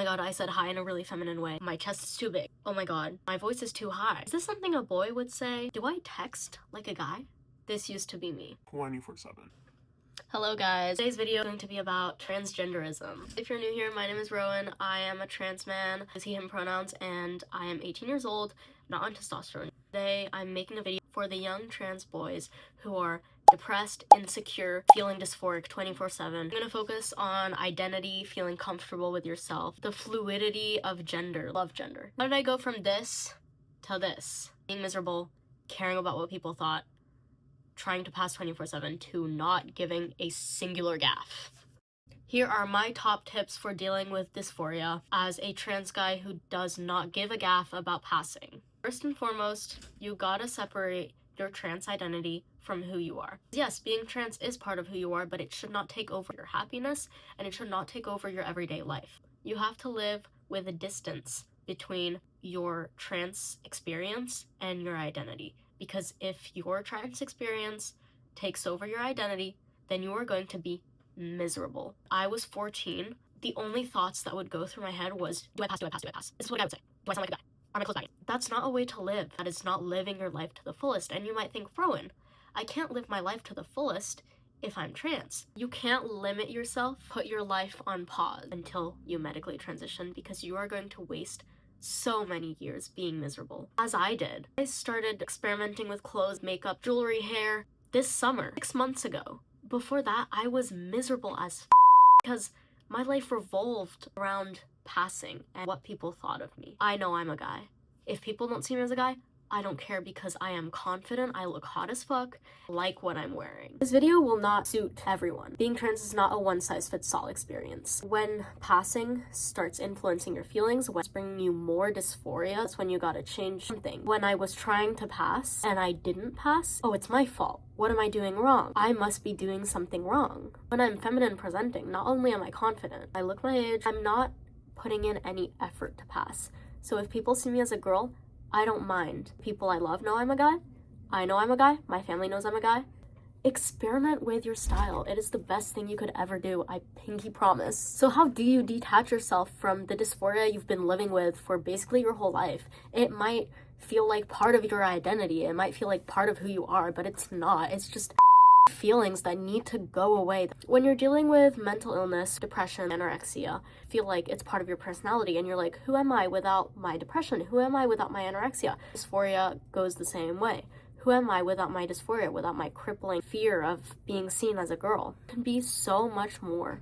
Oh my god, I said hi in a really feminine way. My chest is too big. Oh my god, my voice is too high. Is this something a boy would say? Do I text like a guy? This used to be me. 24/7. Hello guys, today's video is going to be about transgenderism. If you're new here, my name is Rowan. I am a trans man, use he, him pronouns, and I am 18 years old, not on testosterone. Today, I'm making a video for the young trans boys who are depressed, insecure, feeling dysphoric 24/7. I'm gonna focus on identity, feeling comfortable with yourself, the fluidity of gender, love gender. How did I go from this to this? Being miserable, caring about what people thought, trying to pass 24/7 to not giving a singular gaffe. Here are my top tips for dealing with dysphoria as a trans guy who does not give a gaffe about passing. First and foremost, you gotta separate your trans identity from who you are. Yes, being trans is part of who you are, but it should not take over your happiness and it should not take over your everyday life. You have to live with a distance between your trans experience and your identity. Because if your trans experience takes over your identity, then you are going to be miserable. I was 14. The only thoughts that would go through my head was, do I pass, do I pass, do I pass? This is what I would say. Do I sound like a guy? Are my clothes baggy? That's not a way to live. That is not living your life to the fullest. And you might think, Rowan, I can't live my life to the fullest if I'm trans. You can't limit yourself, put your life on pause until you medically transition, because you are going to waste so many years being miserable, as I did. I started experimenting with clothes, makeup, jewelry, hair this summer, 6 months ago. Before that, I was miserable as because my life revolved around passing and what people thought of me. I know I'm a guy. If people don't see me as a guy, I don't care because I am confident, I look hot as fuck, like what I'm wearing. This video will not suit everyone. Being trans is not a one-size-fits-all experience. When passing starts influencing your feelings, when it's bringing you more dysphoria, that's when you gotta change something. When I was trying to pass and I didn't pass, oh, it's my fault. What am I doing wrong? I must be doing something wrong. When I'm feminine presenting, not only am I confident, I look my age, I'm not putting in any effort to pass. So if people see me as a girl, I don't mind. People I love know I'm a guy. I know I'm a guy. My family knows I'm a guy. Experiment with your style. It is the best thing you could ever do. I pinky promise. So how do you detach yourself from the dysphoria you've been living with for basically your whole life? It might feel like part of your identity. It might feel like part of who you are, but it's not. It's just feelings that need to go away. When you're dealing with mental illness, depression, anorexia, feel like it's part of your personality and you're like, who am I without my depression? Who am I without my anorexia? Dysphoria goes the same way. Who am I without my dysphoria, without my crippling fear of being seen as a girl? It can be so much more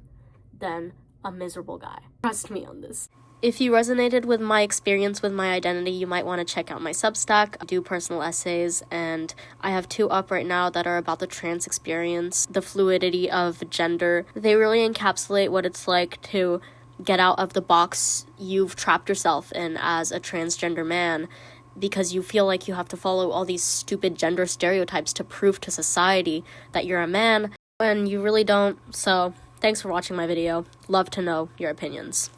than a miserable guy. Trust me on this. If you resonated with my experience with my identity, you might want to check out my Substack. I do personal essays, and I have 2 up right now that are about the trans experience, the fluidity of gender. They really encapsulate what it's like to get out of the box you've trapped yourself in as a transgender man, because you feel like you have to follow all these stupid gender stereotypes to prove to society that you're a man, when you really don't. So, thanks for watching my video. Love to know your opinions.